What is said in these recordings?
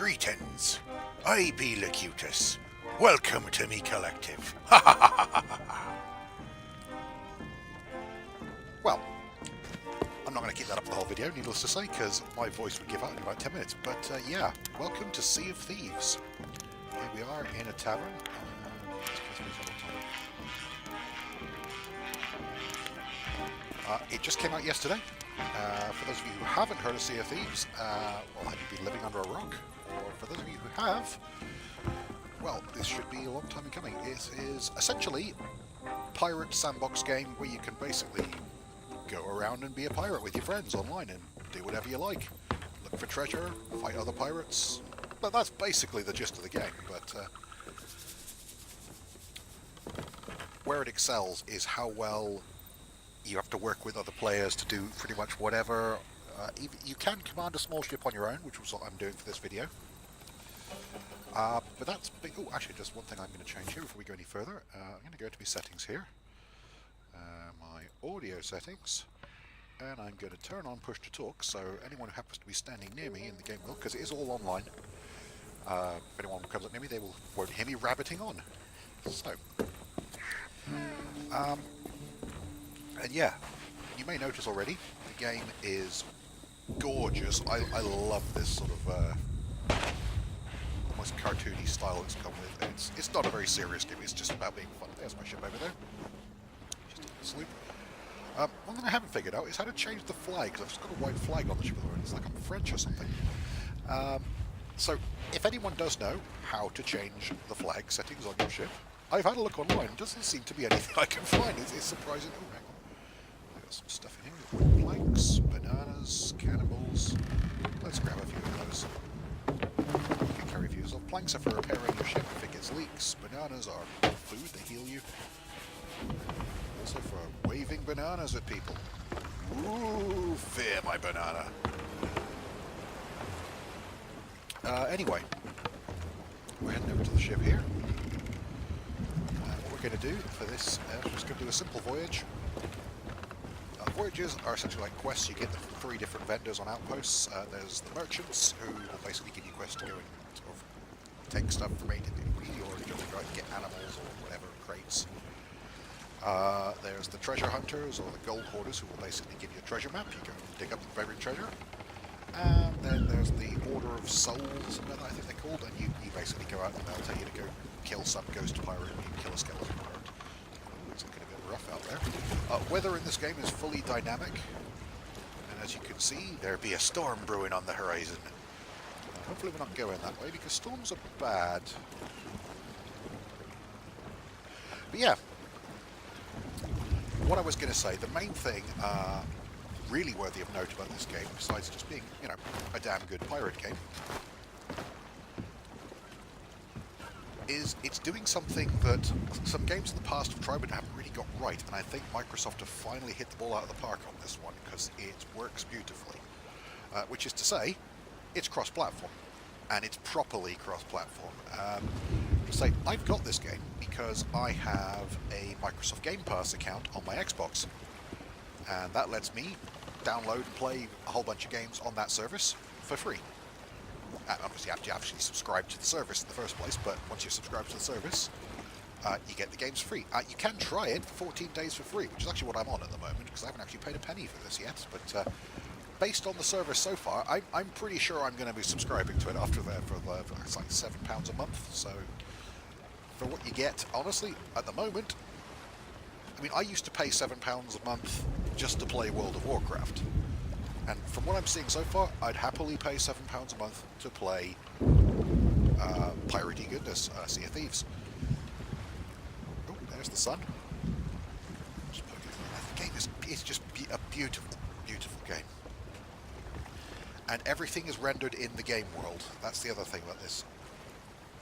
Greetings. I be Locutus. Welcome to me collective. Well, I'm not going to keep that up for the whole video, needless to say, because my voice would give out in about 10 minutes. But yeah, welcome to Sea of Thieves. Here we are in a tavern. It just came out yesterday. For those of you who haven't heard of Sea of Thieves, well, have you been living under a rock? Or for those of you who have, well, this should be a long time in coming. It is essentially a pirate sandbox game where you can basically go around and be a pirate with your friends online and do whatever you like. Look for treasure, fight other pirates. But that's basically the gist of the game. But where it excels is how well you have to work with other players to do pretty much whatever. You can command a small ship on your own, which was what I'm doing for this video. But that's big. Oh, actually, just one thing I'm going to change here before we go any further. I'm going to go to my settings here, my audio settings, and I'm going to turn on push to talk. So anyone who happens to be standing near me in the game will, because it is all online. If anyone comes up near me, they won't hear me rabbiting on. So. And yeah, you may notice already, the game is gorgeous. I love this sort of almost cartoony style it's come with. It's not a very serious game, it's just about being fun. There's my ship over there. Just in the sloop. One thing I haven't figured out is how to change the flag, because I've just got a white flag on the ship at the moment. It's like I'm French or something. So, if anyone does know how to change the flag settings on your ship, I've had a look online. It doesn't seem to be anything I can find. It's surprising. Oh, hang on. Some stuff in here, wooden planks, bananas, cannibals. Let's grab a few of those. You can carry views of planks are for repairing your ship if it gets leaks. Bananas are food, they heal you. Also for waving bananas at people. Ooh, fear my banana. Anyway, we're heading over to the ship here. What we're going to do for this, we're just going to do a simple voyage. Voyages are essentially like quests. You get them from 3 different vendors on outposts. There's the merchants, who will basically give you quests to go and sort of take stuff from A to B, or you go and get animals or whatever, crates. There's the treasure hunters, or the gold hoarders, who will basically give you a treasure map. You go and dig up the buried treasure. And then there's the Order of Souls, I think they're called, and you basically go out and they'll tell you to go kill some ghost pirate, and you kill a skeleton pirate. It's looking a bit rough out there. Weather in this game is fully dynamic, and as you can see, there be a storm brewing on the horizon. Hopefully we're not going that way, because storms are bad. But yeah, what I was going to say, the main thing really worthy of note about this game, besides just being, you know, a damn good pirate game, is it's doing something that some games in the past have tried but haven't really got right, and I think Microsoft have finally hit the ball out of the park on this one, because it works beautifully. Which is to say, it's cross-platform, and it's properly cross-platform. So I've got this game because I have a Microsoft Game Pass account on my Xbox, and that lets me download and play a whole bunch of games on that service for free. Obviously, you have to actually subscribe to the service in the first place, but once you subscribe to the service, you get the games free. You can try it for 14 days for free, which is actually what I'm on at the moment, because I haven't actually paid a penny for this yet. But based on the service so far, I'm pretty sure I'm going to be subscribing to it after that for it's like £7 a month. So for what you get, honestly, at the moment, I mean, I used to pay £7 a month just to play World of Warcraft. And from what I'm seeing so far, I'd happily pay £7 a month to play piratey goodness, Sea of Thieves. Oh, there's the sun. The game is just a beautiful, beautiful game. And everything is rendered in the game world. That's the other thing about this.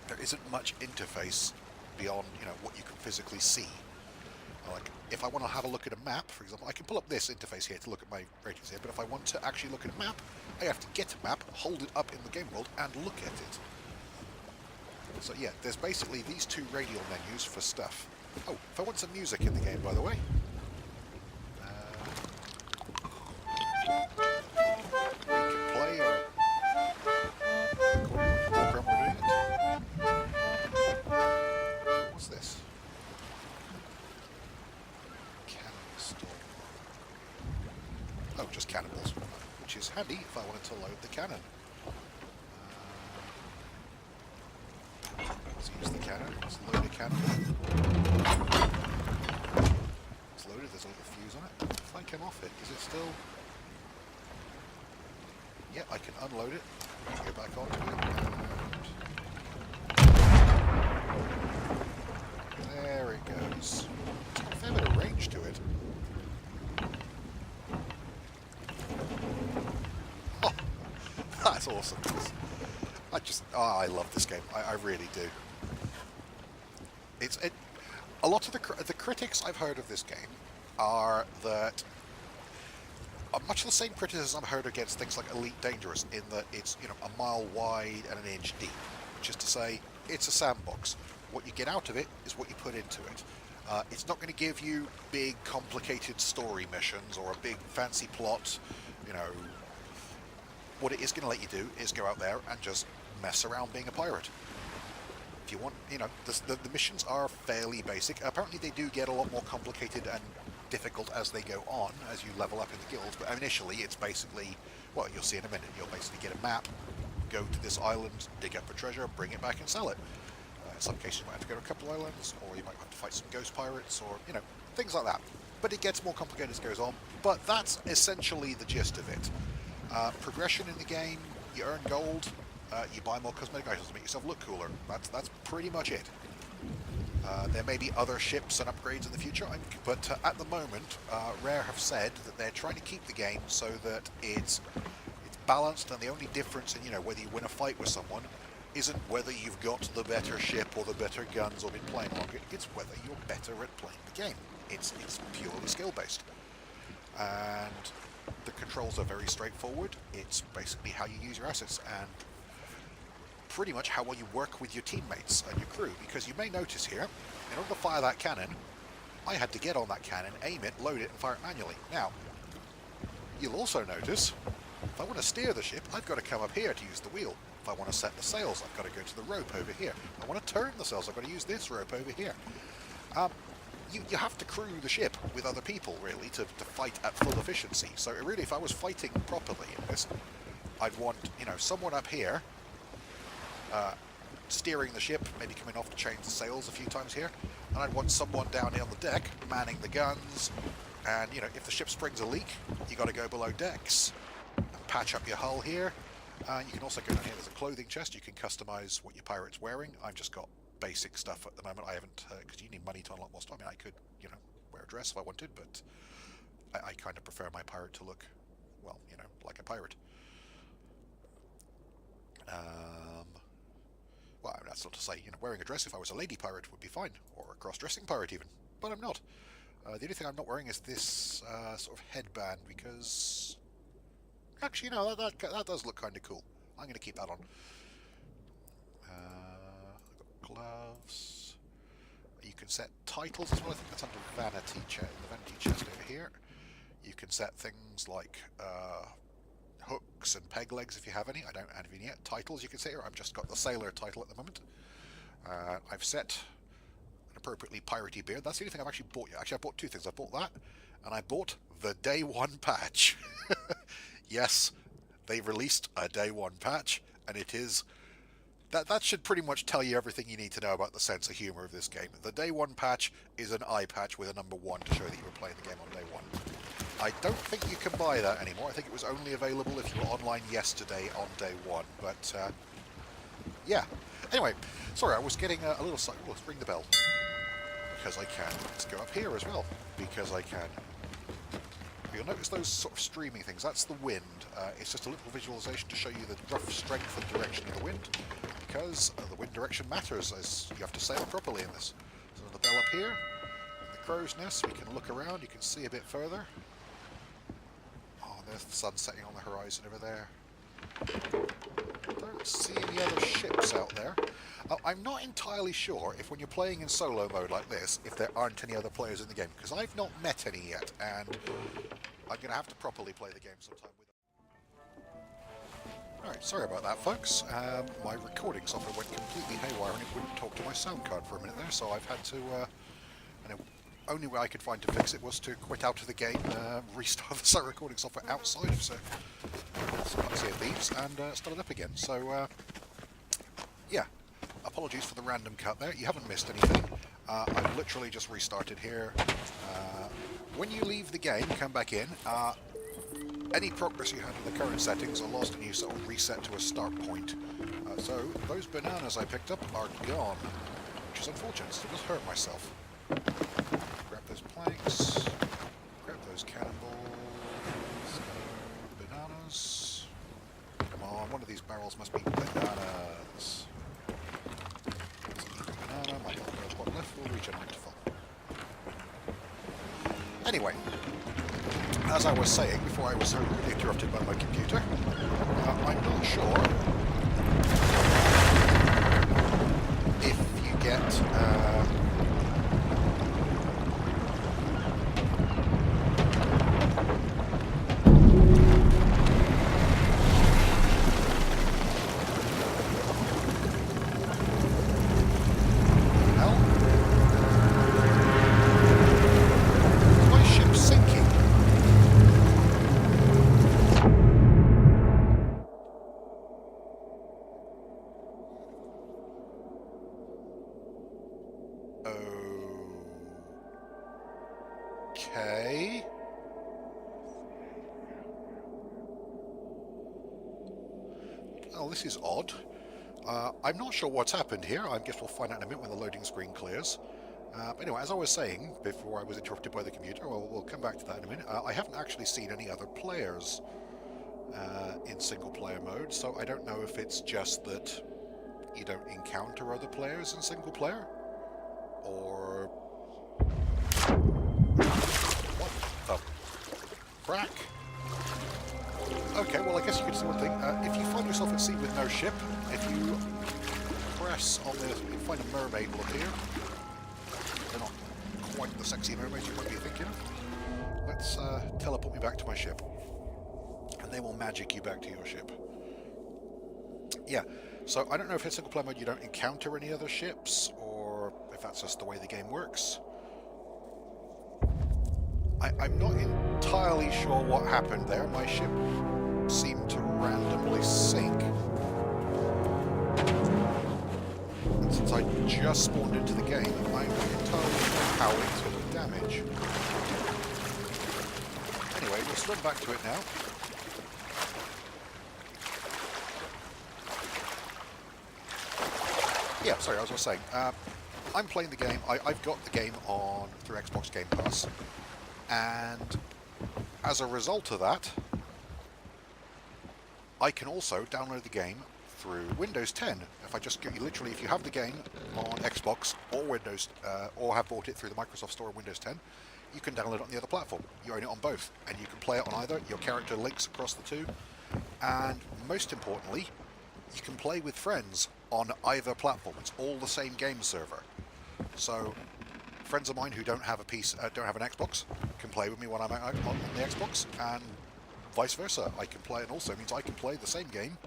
There isn't much interface beyond, you know, what you can physically see. Like, if I want to have a look at a map, for example, I can pull up this interface here to look at my ratings here, but if I want to actually look at a map, I have to get a map, hold it up in the game world, and look at it. So yeah, there's basically these 2 radial menus for stuff. Oh, if I want some music in the game, by the way. You can play or... Oh, just cannonballs, which is handy if I wanted to load the cannon. Let's use the cannon. Let's load a cannon. It's loaded, there's a little fuse on it. If I come off it, is it still... Yeah, I can unload it, go back onto it, and... there it goes. It's got a fair bit of range to it. Oh, that's awesome. I love this game. I really do. A lot of the critics I've heard of this game are that much the same criticism I've heard against things like Elite Dangerous, in that it's, you know, a mile wide and an inch deep, which is to say it's a sandbox. What you get out of it is what you put into it. It's not going to give you big, complicated story missions or a big, fancy plot. You know, what it is going to let you do is go out there and just mess around being a pirate. If you want, you know, the missions are fairly basic. Apparently they do get a lot more complicated and difficult as they go on, as you level up in the guilds, but initially it's basically, well, you'll see in a minute, you'll basically get a map, go to this island, dig up a treasure, bring it back and sell it. In some cases you might have to go to a couple islands, or you might have to fight some ghost pirates, or, you know, things like that. But it gets more complicated as it goes on, but that's essentially the gist of it. Progression in the game, you earn gold, you buy more cosmetic items to make yourself look cooler. That's pretty much it. There may be other ships and upgrades in the future, but at the moment, Rare have said that they're trying to keep the game so that it's balanced, and the only difference in, you know, whether you win a fight with someone isn't whether you've got the better ship or the better guns or been playing longer. It's whether you're better at playing the game. It's purely skill based, and the controls are very straightforward. It's basically how you use your assets and pretty much how well you work with your teammates and your crew, because you may notice here, in order to fire that cannon, I had to get on that cannon, aim it, load it, and fire it manually. Now, you'll also notice, if I want to steer the ship, I've got to come up here to use the wheel. If I want to set the sails, I've got to go to the rope over here. If I want to turn the sails, I've got to use this rope over here. You have to crew the ship with other people, really, to fight at full efficiency. So really, if I was fighting properly in this, I'd want, you know, someone up here steering the ship, maybe coming off to change the sails a few times here, and I'd want someone down here on the deck manning the guns, and, you know, if the ship springs a leak, you got to go below decks and patch up your hull here. You can also go down here, there's a clothing chest, you can customize what your pirate's wearing. I've just got basic stuff at the moment. I haven't, because you need money to unlock more stuff. I mean, I could, you know, wear a dress if I wanted, but I kind of prefer my pirate to look, well, you know, like a pirate. Well, that's not to say, you know, wearing a dress if I was a lady pirate would be fine, or a cross-dressing pirate even, but I'm not. The only thing I'm not wearing is this sort of headband, because actually, you know, that does look kind of cool. I'm going to keep that on. I've got gloves. You can set titles as well. I think that's under vanity the vanity chest over here. You can set things like hooks and peg legs if you have any. I don't have any yet. Titles you can set here. I've just got the sailor title at the moment. I've set an appropriately piratey beard. That's the only thing I've actually bought yet. Actually, I bought two things. I bought that, and I bought the Day 1 patch. Yes, they released a Day 1 patch, and it is... That should pretty much tell you everything you need to know about the sense of humour of this game. The Day 1 patch is an eye patch with a number 1 to show that you were playing the game on Day 1. I don't think you can buy that anymore. I think it was only available if you were online yesterday on Day 1, but yeah. Anyway, sorry, I was getting a little side. Let's ring the bell. Because I can. Let's go up here as well, because I can. You'll notice those sort of streaming things. That's the wind. It's just a little visualization to show you the rough strength and direction of the wind, because the wind direction matters, as you have to sail properly in this. So the bell up here, in the crow's nest, we can look around, you can see a bit further. Oh, there's the sun setting on the horizon over there. Don't see any other ships out there. I'm not entirely sure if when you're playing in solo mode like this, if there aren't any other players in the game, because I've not met any yet, and I'm going to have to properly play the game sometime with them. Alright, sorry about that, folks. My recording software went completely haywire and it wouldn't talk to my sound card for a minute there, so I've had to only way I could find to fix it was to quit out of the game, restart the sound recording software outside of Sea of Thieves, and start it up again. So, yeah, apologies for the random cut there. You haven't missed anything. I've literally just restarted here. When you leave the game, come back in, any progress you had in the current settings are lost and you sort of reset to a start point. So those bananas I picked up are gone, which is unfortunate, so I just hurt myself. Grab those planks, grab those cannonballs, bananas. Come on, one of these barrels must be bananas. Banana, my health one left will regenerate to full. Anyway, as I was saying before I was so rudely interrupted by my computer, I'm not sure if you get okay. Oh, this is odd. I'm not sure what's happened here. I guess we'll find out in a minute when the loading screen clears. But anyway, as I was saying before I was interrupted by the computer, we'll come back to that in a minute. I haven't actually seen any other players in single-player mode, so I don't know if it's just that you don't encounter other players in single-player, or what the crack? Okay, well I guess you could do one thing. If you find yourself at sea with no ship, if you press on the... you find a mermaid will appear. They're not quite the sexy mermaids you might be thinking of. Let's teleport me back to my ship. And they will magic you back to your ship. Yeah, so I don't know if in single player mode you don't encounter any other ships, or if that's just the way the game works. I'm not entirely sure what happened there. My ship seemed to randomly sink. And since I just spawned into the game, I'm not entirely sure how it took damage. Anyway, we'll swim back to it now. Yeah, sorry, as I was saying, I'm playing the game. I've got the game on through Xbox Game Pass, and as a result of that, I can also download the game through Windows 10. If I just literally, if you have the game on Xbox or Windows, or have bought it through the Microsoft Store on Windows 10, you can download it on the other platform. You own it on both, and you can play it on either. Your character links across the two, and most importantly, you can play with friends on either platform. It's all the same game server. So friends of mine who don't have a don't have an Xbox can play with me when I'm out on the Xbox, and vice versa. I can play, and also means I can play the same game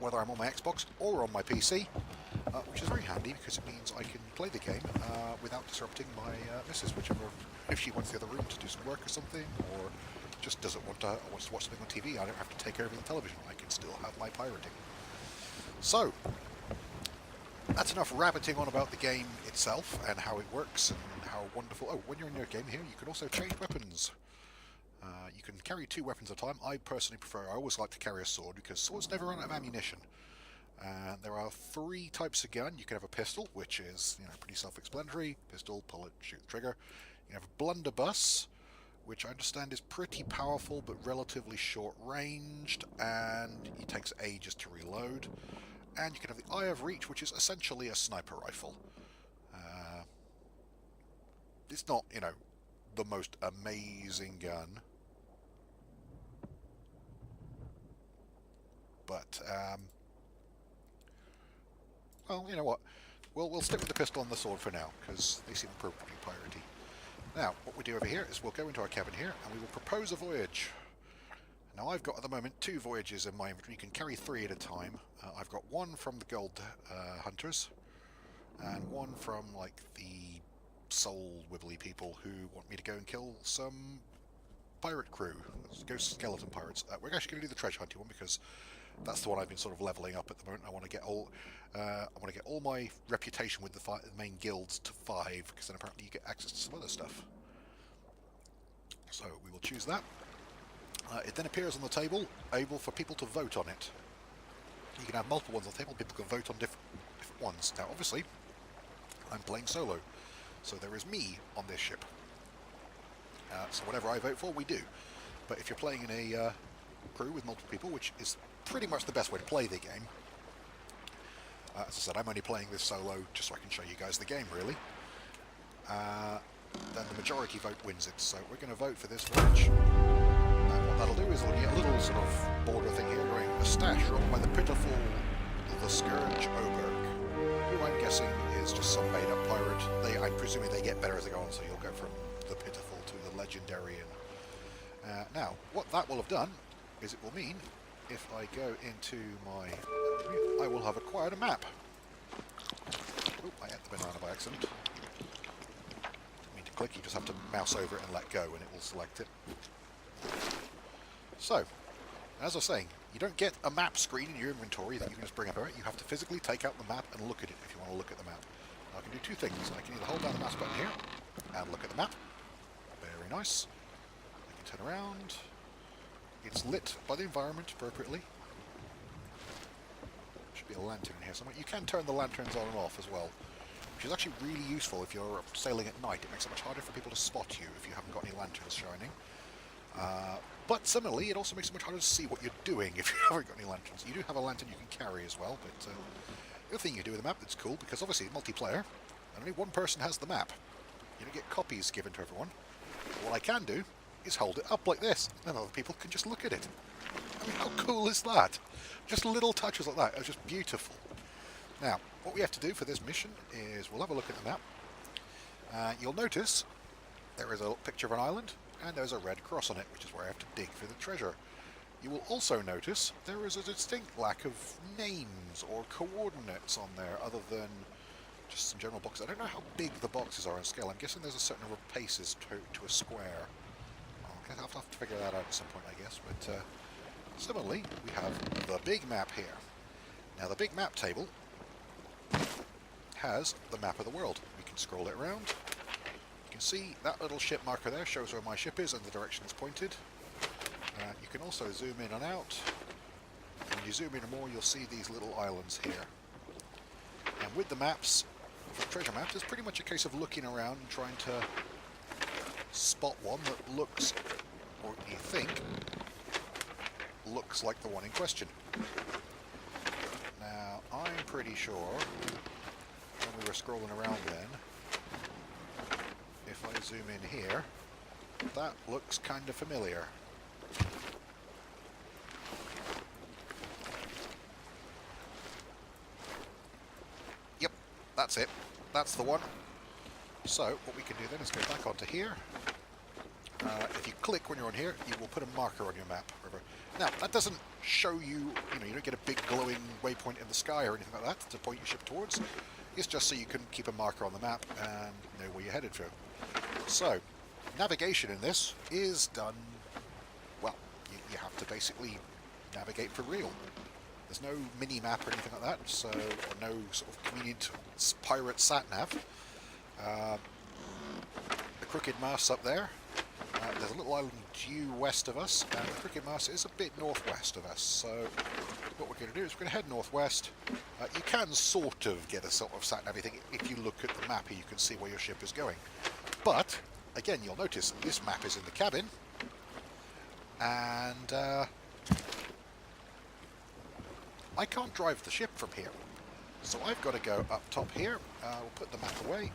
whether I'm on my Xbox or on my PC, which is very handy because it means I can play the game without disrupting my missus, whichever, if she wants the other room to do some work or something, or just doesn't want to wants to watch something on TV. I don't have to take over the television. I can still have my pirating. So that's enough rabbiting on about the game itself and how it works and how wonderful. Oh, when you're in your game here, you can also change weapons. You can carry 2 weapons at a time. I personally prefer, I always like to carry a sword because swords never run out of ammunition. There are 3 types of gun. You can have a pistol, which is, pretty self-explanatory. Pistol, pull it, shoot the trigger. You have a blunderbuss, which I understand is pretty powerful but relatively short-ranged, and it takes ages to reload. And you can have the Eye of Reach, which is essentially a sniper rifle. It's not, the most amazing gun, but well, you know what? We'll stick with the pistol and the sword for now because they seem appropriately piratey. Now, what we do over here is we'll go into our cabin here and we will propose a voyage. Now, I've got at the moment 2 voyages in my inventory. You can carry 3 at a time. I've got one from the gold hunters, and one from like the soul wibbly people who want me to go and kill some pirate crew, ghost skeleton pirates. We're actually going to do the treasure hunting one because that's the one I've been sort of leveling up at the moment. I want to get all my reputation with the main guilds to 5, because then apparently you get access to some other stuff. So we will choose that. It then appears on the table, able for people to vote on it. You can have multiple ones on the table. People can vote on different ones. Now, obviously, I'm playing solo, so there is me on this ship. So whatever I vote for, we do. But if you're playing in a crew with multiple people, which is pretty much the best way to play the game, as I said, I'm only playing this solo just so I can show you guys the game, really. Then the majority vote wins it. So we're going to vote for this village. And what that'll do is it'll get a little sort of border thing here going, a stash run by the pitiful the Scourge Oberg, who I'm guessing is just some made-up pirate. I'm presuming they get better as they go on, so you'll go from the pitiful to the legendary. Now, what that will have done is it will mean if I go into my... I will have acquired a map. Oh, I ate the banana by accident. Didn't mean to click, you just have to mouse over it and let go and it will select it. So, as I was saying, you don't get a map screen in your inventory that you can just bring up. You have to physically take out the map and look at it if you want to look at the map. I can do two things. I can either hold down the mouse button here and look at the map. Very nice. I can turn around. It's lit by the environment appropriately. Should be a lantern here somewhere. You can turn the lanterns on and off as well, which is actually really useful if you're sailing at night. It makes it much harder for people to spot you if you haven't got any lanterns shining. But similarly, it also makes it much harder to see what you're doing if you haven't got any lanterns. You do have a lantern you can carry as well, but the other thing you do with the map that's cool, because obviously multiplayer, and only one person has the map. You don't get copies given to everyone. What I can do is hold it up like this, and other people can just look at it. I mean, how cool is that? Just little touches like that are just beautiful. Now, what we have to do for this mission is we'll have a look at the map. You'll notice there is a picture of an island, and there's a red cross on it, which is where I have to dig for the treasure. You will also notice there is a distinct lack of names or coordinates on there, other than just some general boxes. I don't know how big the boxes are in scale. I'm guessing there's a certain number of paces to a square. I'll have to figure that out at some point, I guess. But similarly, we have the big map here. Now, the big map table has the map of the world. We can scroll it around. You can see that little ship marker there shows where my ship is and the direction it's pointed. You can also zoom in and out. When you zoom in more, you'll see these little islands here. And with the maps, for the treasure maps, it's pretty much a case of looking around and trying to spot one that looks, or you think, looks like the one in question. Now, I'm pretty sure, when we were scrolling around then, if I zoom in here, that looks kind of familiar. Yep, that's it. That's the one. So, what we can do then is go back onto here. If you click when you're on here, you will put a marker on your map. Now, that doesn't show you, you don't get a big glowing waypoint in the sky or anything like that to point your ship towards. It's just so you can keep a marker on the map and know where you're headed to. So, navigation in this is done, well, you have to basically navigate for real. There's no mini-map or anything like that, so no sort of convenient pirate sat-nav. The crooked mast up there. There's a little island due west of us, and the cricket mast is a bit northwest of us. So what we're going to do is we're going to head northwest. You can sort of get a sort of sat nav thing if you look at the map here. You can see where your ship is going. But again, you'll notice this map is in the cabin, and I can't drive the ship from here. So I've got to go up top here. We'll put the map away.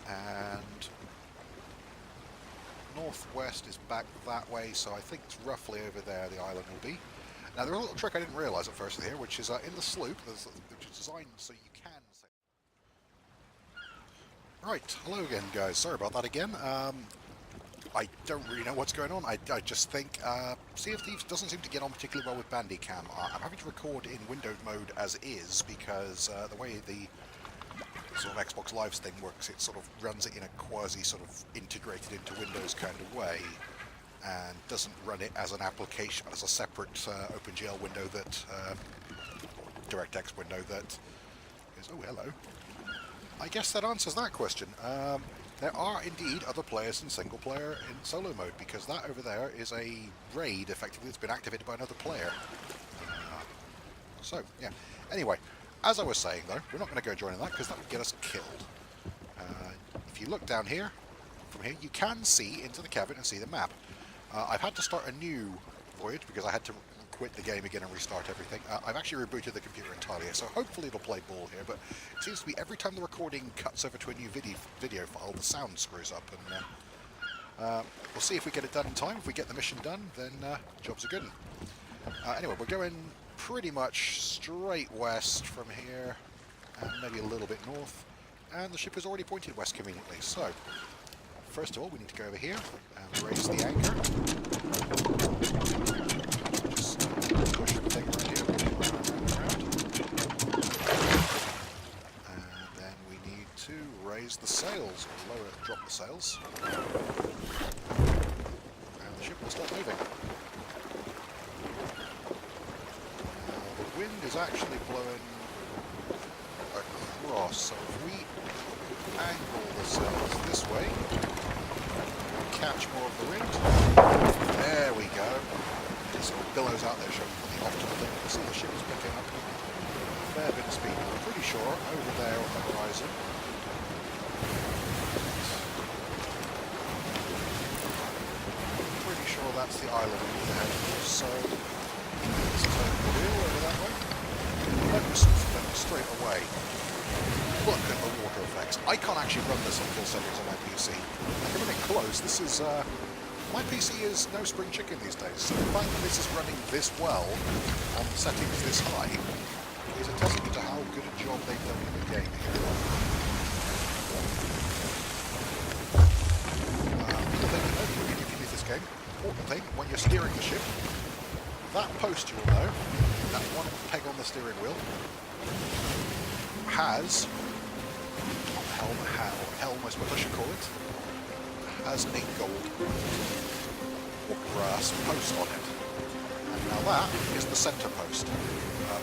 And northwest is back that way, so I think it's roughly over there the island will be. Now, there's a little trick I didn't realise at first here, which is in the sloop, which is designed so you can sail. Right, hello again, guys. Sorry about that again. I don't really know what's going on. I just think Sea of Thieves doesn't seem to get on particularly well with Bandicam. I'm having to record in windowed mode as is because the way the sort of Xbox Live's thing works. It sort of runs it in a quasi sort of integrated into Windows kind of way, and doesn't run it as an application, as a separate OpenGL window that DirectX window that is. Oh, hello. I guess that answers that question. There are indeed other players in single player in solo mode, because that over there is a raid effectively that's been activated by another player. So yeah. Anyway, as I was saying though, we're not going to go join in that because that would get us killed. If you look down here, from here, you can see into the cabin and see the map. I've had to start a new voyage because I had to quit the game again and restart everything. I've actually rebooted the computer entirely, so hopefully it'll play ball here, but it seems to be every time the recording cuts over to a new video file, the sound screws up, and we'll see if we get it done in time. If we get the mission done, then jobs are good. Anyway, we're going pretty much straight west from here, and maybe a little bit north, and the ship is already pointed west conveniently. So, first of all, we need to go over here and raise the anchor. Just push the thing around here, around. And then we need to raise the sails, or lower, drop the sails, and the ship will start moving. The wind is actually blowing across, so if we angle the sails this way, catch more of the wind. There we go. It sort of billows out there, showing the optimal thing. You can see the ship is picking up a fair bit of speed. I'm pretty sure over there on the horizon. I'm pretty sure that's the island we need to head for. So let's turn the wheel over that way. Focus straight away. Look at the water effects. I can't actually run this on full settings on my PC. I can run it close. This is, my PC is no spring chicken these days, so the fact that this is running this well on settings this high is a testament to how good a job they've done in the game here. The thing to note, if you use this game, important thing, when you're steering the ship, that post, you'll know, that one peg on the steering wheel, has, not helm I suppose I should call it, has a gold or brass post on it. And now that is the centre post.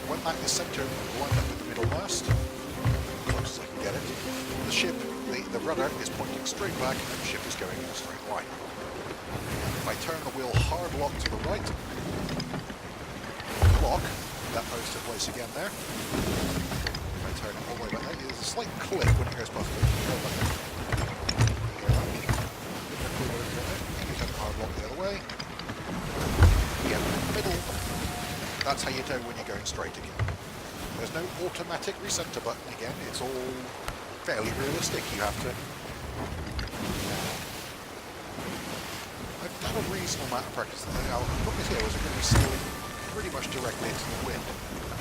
When that is centred, lined up with the middle mast, as close as I can get it, the ship, the rudder is pointing straight back and the ship is going in a straight line. And if I turn the wheel hard lock to the right, lock that post in place again there. Turn it all the way back there. There's a slight click when it goes past it. You turn the hard lock the other way. Yeah, middle. That's how you know when you're going straight again. There's no automatic recenter button again. It's all fairly realistic. You have to. I've done a reasonable amount of practice. Now, what this here was going to be sailing pretty much directly into the wind.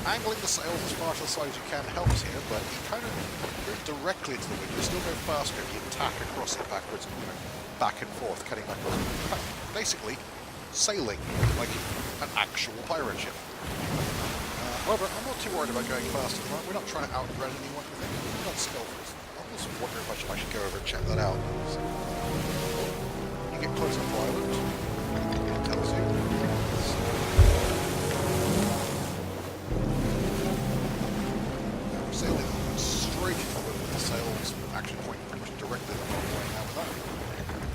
Angling the sails as far to the side as you can helps here, but you kind of go directly into the wind. You still go faster if you tack across it backwards, back and forth, cutting back across. Basically, sailing like an actual pirate ship. However, I'm not too worried about going faster than that. We're not trying to outrun anyone. We're not stealth. I'm just wondering if I should go over and check that out. So, you get close up to island, it tells you. Sailing straight into the wind with the sails actually pointing pretty much directly the wrong way now with that.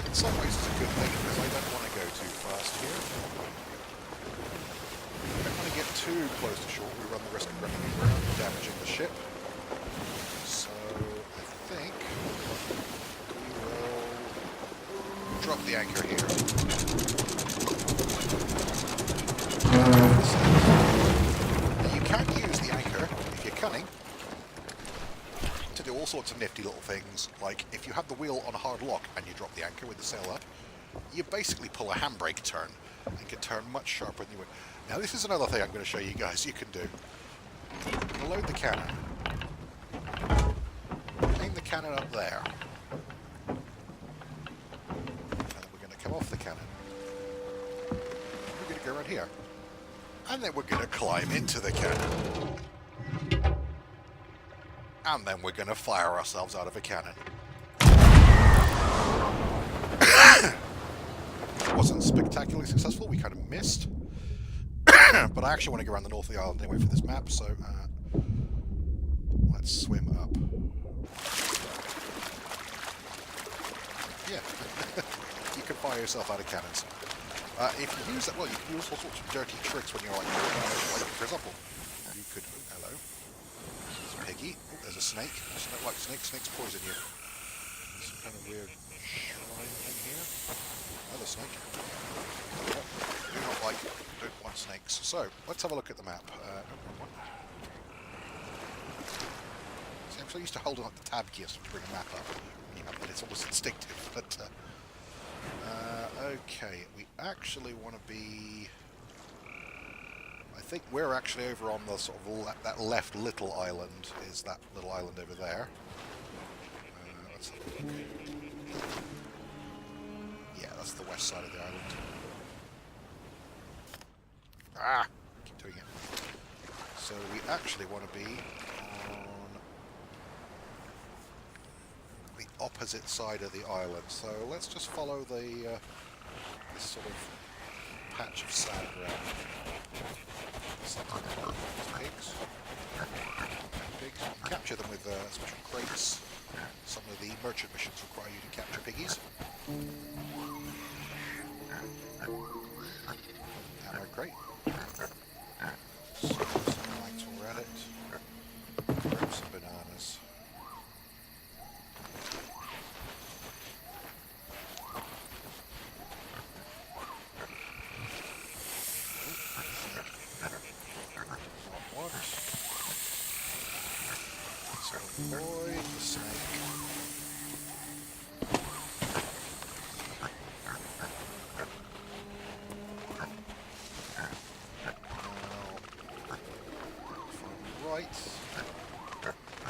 In some ways it's a good thing because I don't want to go too fast here. I don't want to get too close to shore. We run the risk of running aground and damaging the ship. So I think we will drop the anchor here. Now you can use the anchor if you're cunning to do all sorts of nifty little things, like if you have the wheel on a hard lock and you drop the anchor with the sail up, you basically pull a handbrake turn and can turn much sharper than you would. Now this is another thing I'm going to show you guys you can do. Load the cannon. Aim the cannon up there. And then we're going to come off the cannon. We're going to go around here. And then we're going to climb into the cannon. And then we're going to fire ourselves out of a cannon. It wasn't spectacularly successful, we kind of missed. But I actually want to go around the north of the island anyway for this map, so let's swim up. Yeah, you can fire yourself out of cannons. If you use that, well, you can use all sorts of dirty tricks when you're like for example, you could, oh, hello, there's a piggy, oh, there's a snake. Just don't like snakes, snakes poison you. There's some kind of weird shrine thing here. Another snake. Don't want snakes. So, let's have a look at the map. Wrong one. See, I'm so used to holding up the tab key to bring a map up. But it's almost instinctive. But okay, we actually want to be. I think we're actually over on the sort of that left little island. Is that little island over there? Let's have a look. Yeah, that's the west side of the island. Ah, keep doing it. So we actually want to be on the opposite side of the island. So let's just follow the this sort of patch of sand around. Pigs. Pigs. You can capture them with special crates. Some of the merchant missions require you to capture piggies. Ammo crate. Some lights all at it. Grab some bananas. So avoid the snake.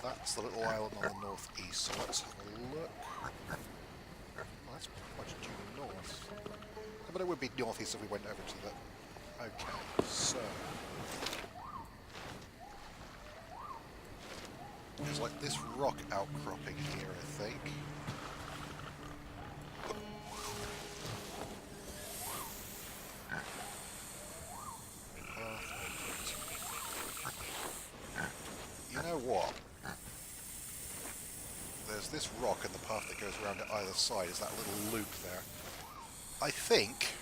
That's the little island on the northeast, so let's have a look. Oh, that's much due north. But it would be northeast if we went over to the... Okay, so... There's like this rock outcropping here, I think. You know what? There's this rock and the path that goes around it either side is that little loop there. I think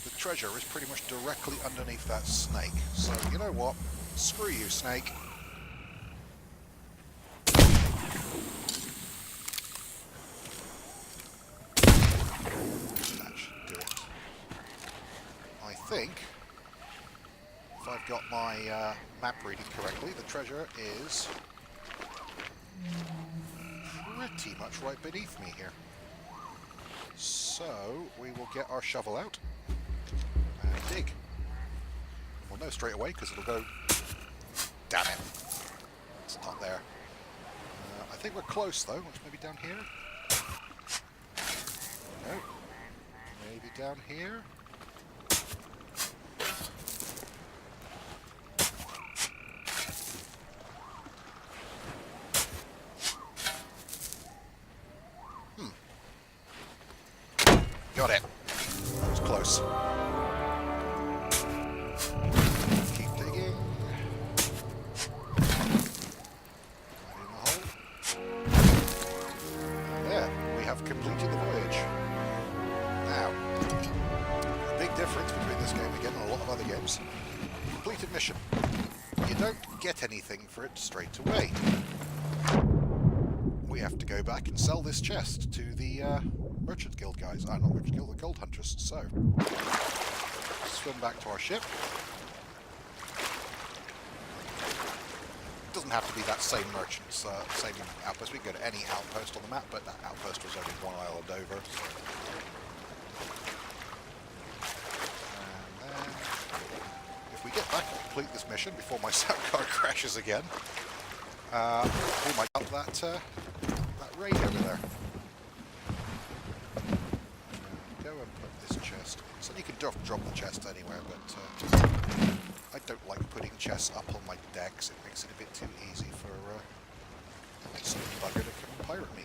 the treasure is pretty much directly underneath that snake. So, you know what? Screw you, snake. That should do it. I think, if I've got my map reading correctly, the treasure is pretty much right beneath me here. So we will get our shovel out and dig. We'll know straight away because it'll go. Damn it! It's not there. I think we're close though. Maybe down here. No. Maybe down here. Got it. That was close. Keep digging. Right in the hole. And there, we have completed the voyage. Now, the big difference between this game again and a lot of other games, completed mission. You don't get anything for it straight away. We have to go back and sell this chest to the Merchant Guild guys. Not Merchant Guild, the Gold Hunters. So, swim back to our ship. It doesn't have to be that same merchant's, same outpost. We can go to any outpost on the map, but that outpost was only one island over. So. And then, if we get back and complete this mission before my soundcard crashes again, we might have that raid over there. Go and put this chest. So you can drop the chest anywhere, but I don't like putting chests up on my decks. It makes it a bit too easy for And some bugger to come and pirate me.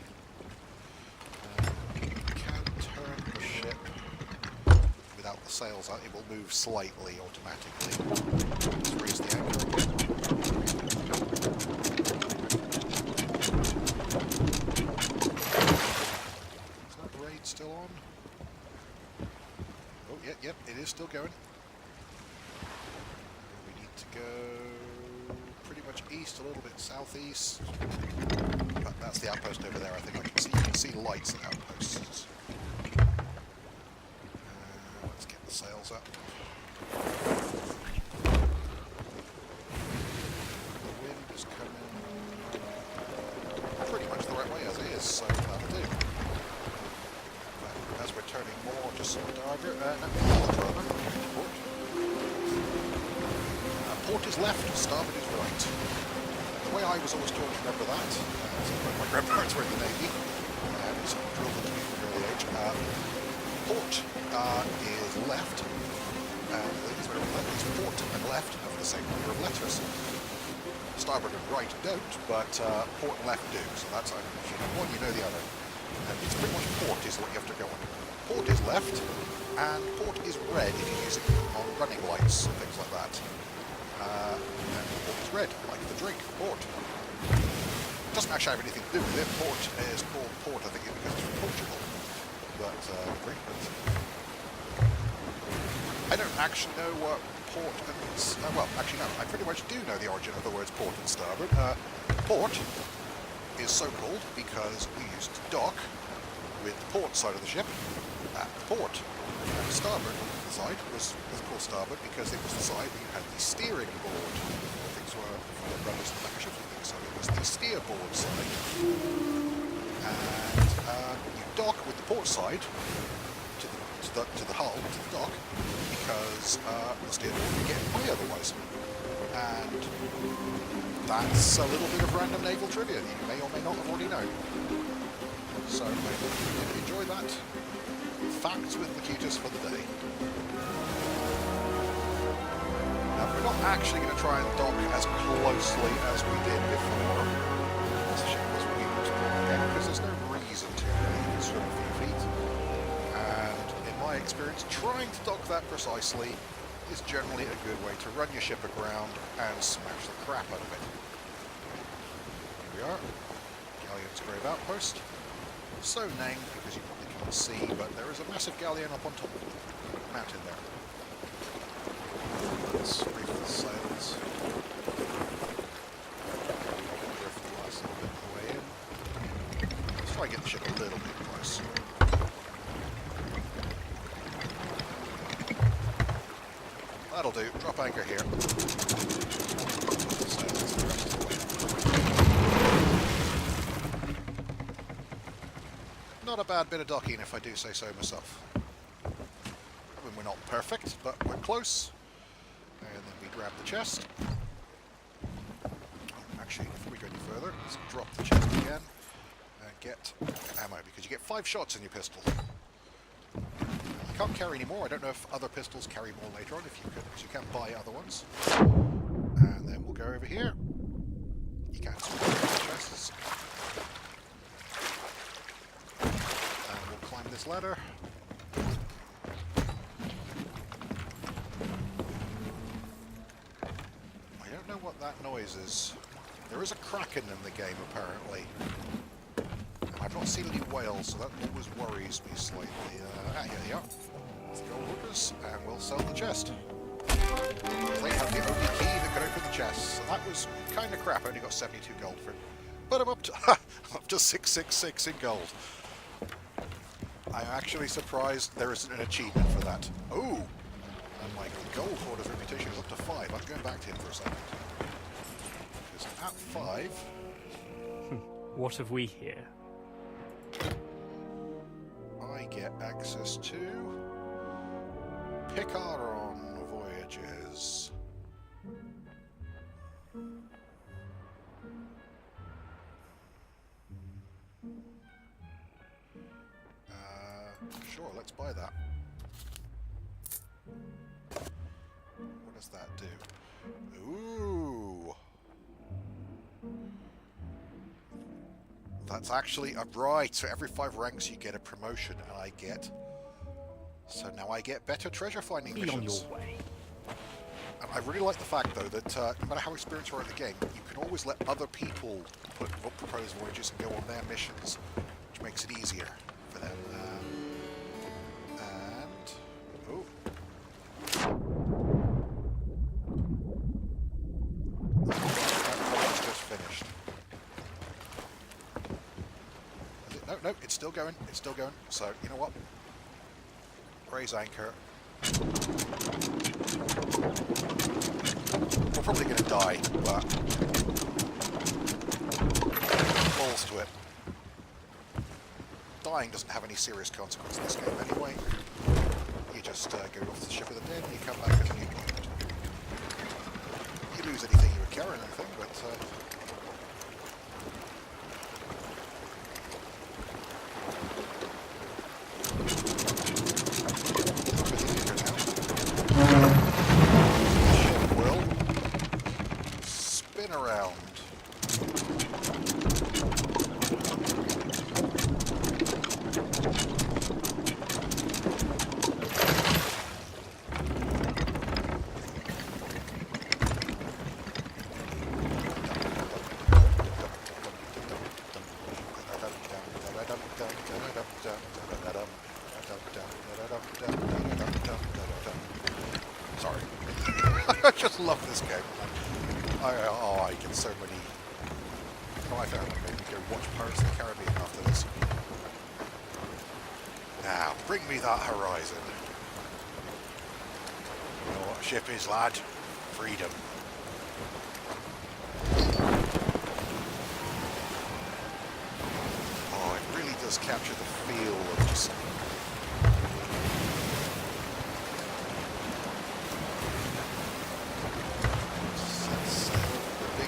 Can turn the ship without the sails out. It will move slightly automatically. Let's raise the anchor again. Is that raid still on? Oh, yep, it is still going. We need to go pretty much east, a little bit southeast. But that's the outpost over there, I think I can see. You can see lights at outposts. Let's get the sails up. The wind is coming pretty much the right way as it is, so that'll do. But as we're turning more to starboard, port is left, starboard is right. The way I was always taught to remember that, my grandparents were in the Navy, and it's drilled into me from an early age. Port is left, and port and left have the same number of letters. Starboard and right don't, but port and left do, so that's, if you know one, you know the other. And it's pretty much port is what you have to go on. Port is left, and port is red if you use it on running lights and things like that. And port is red, like the drink, port. It doesn't actually have anything to do with it. Port is called port, I think, because it's from Portugal. But, I don't actually know what port and... well, actually, no, I pretty much do know the origin of the words port and starboard. Port is so called because we used to dock with the port side of the ship at the port. And starboard side was called starboard because it was the side that you had the steering board. Things were for the runners and back ships and things, so it was the steerboard side. And you dock with the port side to the hull, to the dock, because the steerboard would get in the way otherwise. And that's a little bit of random naval trivia that you may or may not have already known. So I hope you did enjoy that. Facts with Locutus for the day. Now, we're not actually going to try and dock as closely as we did before. This ship was really multiple again, because there's no reason to really swim a few feet. And in my experience, trying to dock that precisely is generally a good way to run your ship aground and smash the crap out of it. Here we are, Galleon's Grave Outpost. So named because you probably can't see, but there is a massive galleon up on top of the mountain there. Let's reef the sails. Drift the last little bit of the way in. Let's try and get the ship a little bit close. That'll do. Drop anchor here. Not a bad bit of docking, if I do say so myself. I mean, we're not perfect, but we're close. And then we grab the chest. Actually, before we go any further, let's drop the chest again and get ammo, because you get 5 shots in your pistol. You can't carry any more. I don't know if other pistols carry more later on, if you could, because you can buy other ones. And then we'll go over here. You can't switch the chests. And we'll climb this ladder. I don't know what that noise is. There is a kraken in the game, apparently. I've not seen any whales, so that always worries me slightly. Here they are. Let's go hookers, and we'll sell the chest. They have the only key that can open the chest, so that was kind of crap. I only got 72 gold for it. But I'm up to, up to 666 in gold. I'm actually surprised there isn't an achievement for that. Oh! And my gold hoarder's reputation is up to 5. I'm going back to him for a second. Because at 5... What have we here? I get access to Picaron voyages. Sure, let's buy that. What does that do? Ooh! That's actually right. So every 5 ranks you get a promotion, and I get. So now I get better treasure finding Be on missions. your way. And I really like the fact though that no matter how experienced you are in the game, you can always let other people propose voyages and go on their missions, which makes it easier for them. And oh. It's just finished. Is it? No, it's still going. It's still going. So, you know what? Raise anchor. We're probably going to die, but balls to it. Dying doesn't have any serious consequence in this game anyway. You just go off the ship of the dead and you come back as you You lose anything you were carrying, I think, but ship will spin around. Sorry. I just love this game. I get so many. I found maybe go watch Pirates of the Caribbean after this. Now, bring me that horizon. You know what a ship is, lad? Freedom. Oh, it really does capture the feel of just.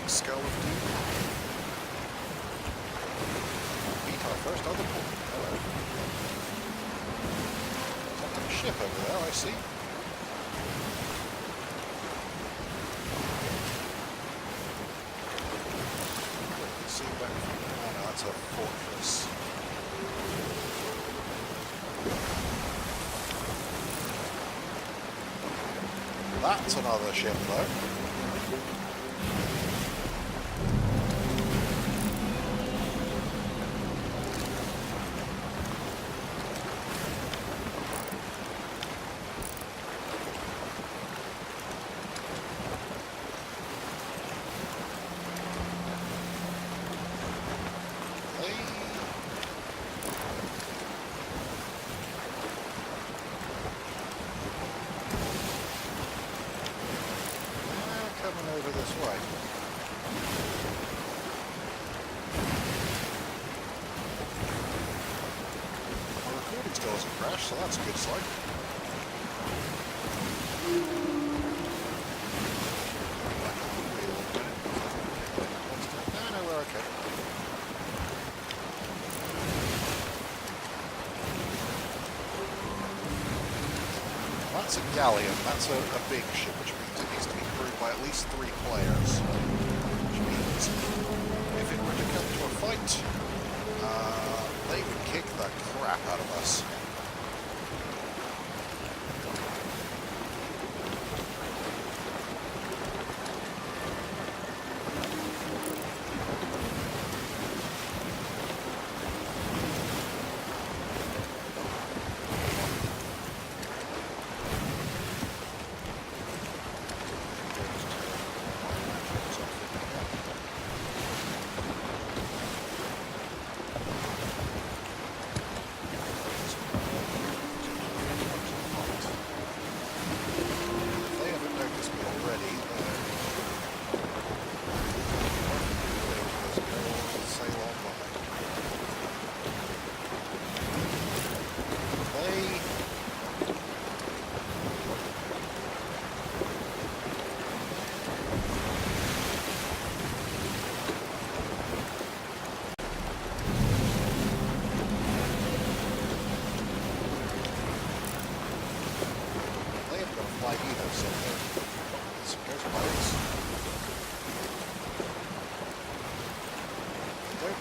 Skull of Doom. Meet our first other port. Hello. There's a ship over there, I see. See back from there. Oh no, that's a fortress. That's another ship though. Over this way. My recording still hasn't crashed, so that's a good sign. No, we're okay. That's a galleon, that's a big ship, which means it needs to be crewed by at least 3 players. Which means if it were to come to a fight, they would kick the crap out of us.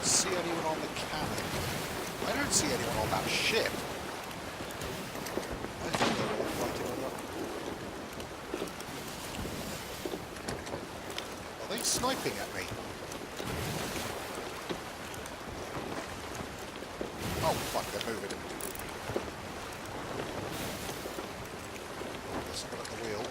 see anyone on the cannon. I don't see anyone on that ship. I think they're all fighting on that. Are they sniping at me? Oh fuck, they're moving. Someone at the wheel.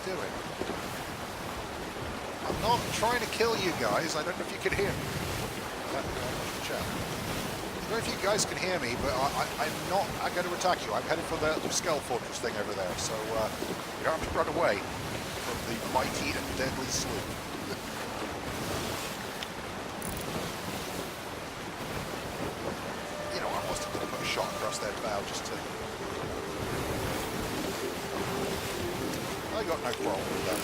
Doing? I'm not trying to kill you guys. I don't know if you can hear me. I don't know if you guys can hear me, but I'm not going to attack you. I'm headed for the Skull Fortress thing over there, so you don't have to run away from the mighty and deadly sloop. You know, I was going to put a shot across their bow just to... I got no problem with that.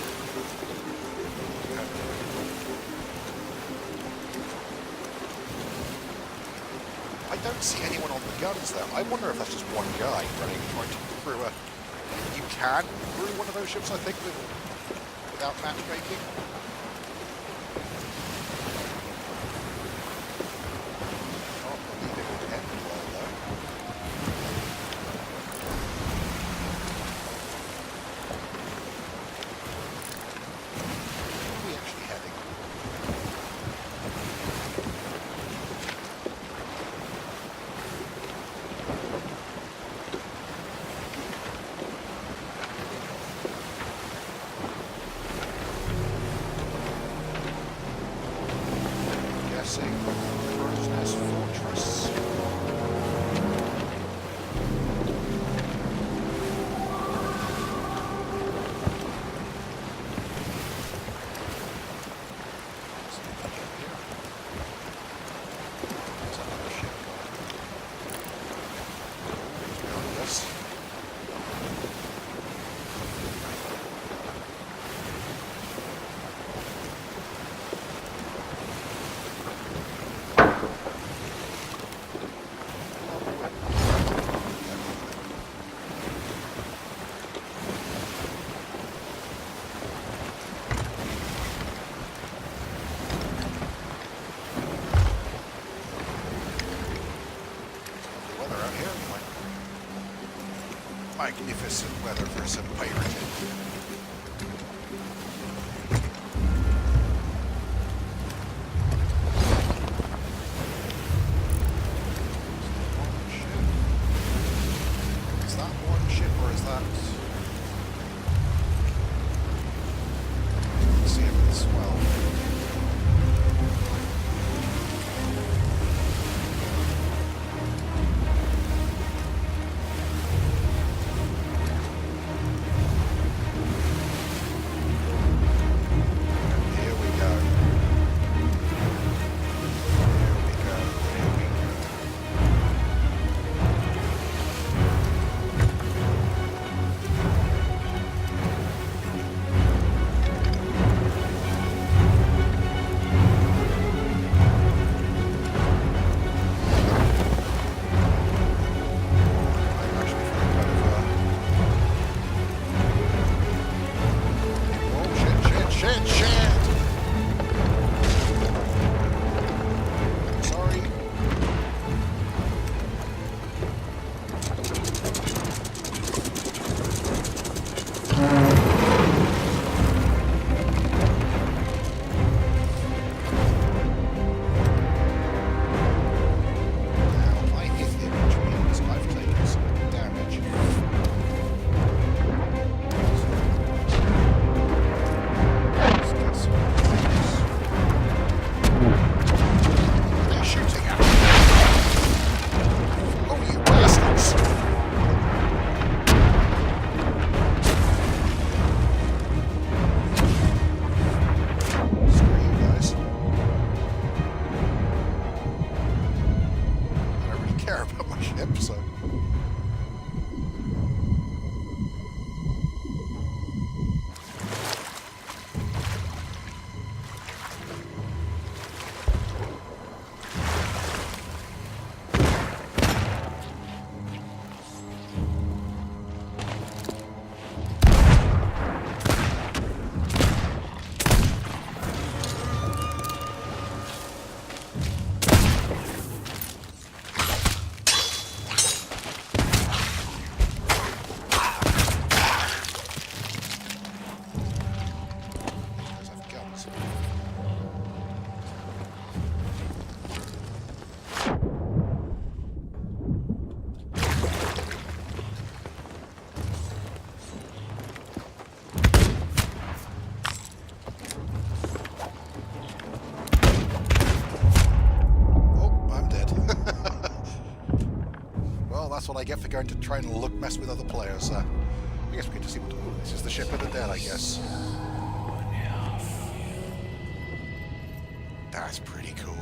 I don't see anyone on the guns though. I wonder if that's just one guy running trying to crew a... You can crew one of those ships, I think, without matchmaking. Not believe it would end well though. Magnificent weather for some pirating. Is that one ship or is that... Let's see if it's swell. what I get for going to try and mess with other players. I guess we get to see what... Ooh, this is the ship of the dead, I guess. That's pretty cool.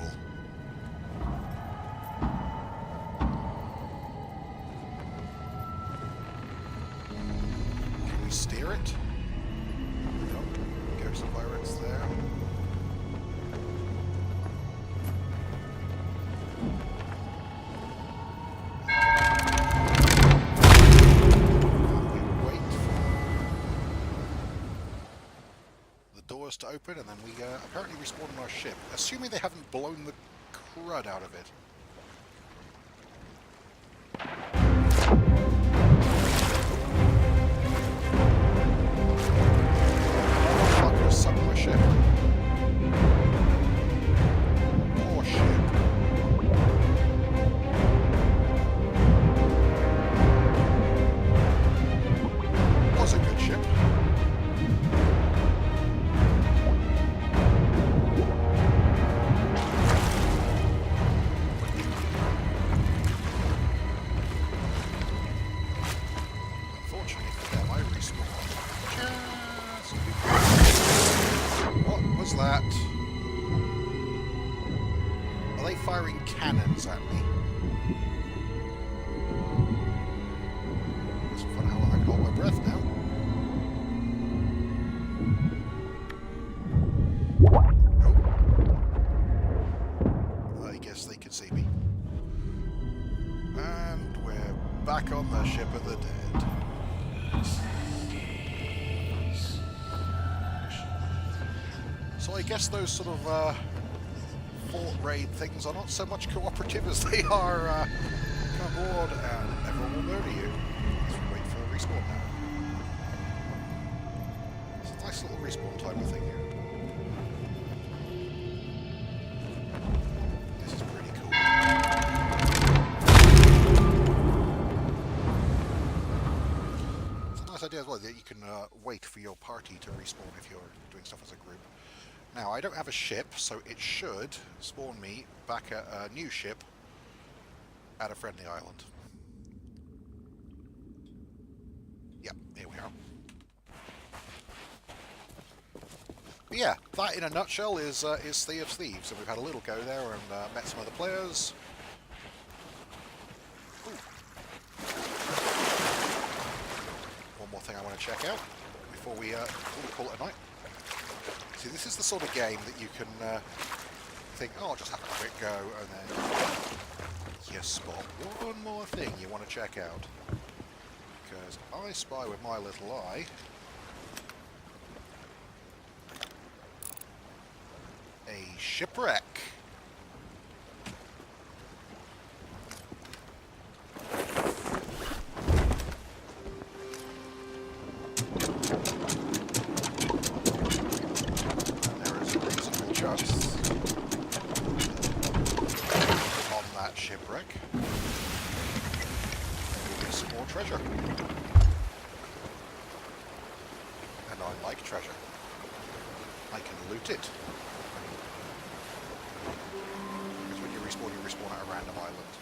Can we steer it? Nope. There's some pirates there. To open, and then we apparently respawn on our ship, assuming they haven't blown the crud out of it. Fuckers sunk my ship. Poor ship. Was a good ship. That. Are they firing cannons at me? It's fun how long I can hold my breath now. Oh. I guess they can see me. And we're back on the ship of the dead. So I guess those sort of fort raid things are not so much cooperative as they are come aboard and everyone will murder you. Let's wait for a respawn now. It's a nice little respawn timer thing here. This is pretty cool. It's a nice idea as well that you can wait for your party to respawn if you're doing stuff as a group. Now, I don't have a ship, so it should spawn me back at a new ship at a friendly island. Yep, here we are. But yeah, that in a nutshell is Sea of Thieves, and we've had a little go there and met some other players. Ooh. One more thing I want to check out before we call it a night. See, this is the sort of game that you can think, oh, I'll just have a quick go, and then you spot one more thing you want to check out. Because I spy with my little eye a shipwreck. On that shipwreck there will be some more treasure, and I like treasure. I can loot it, because when you respawn at a random island.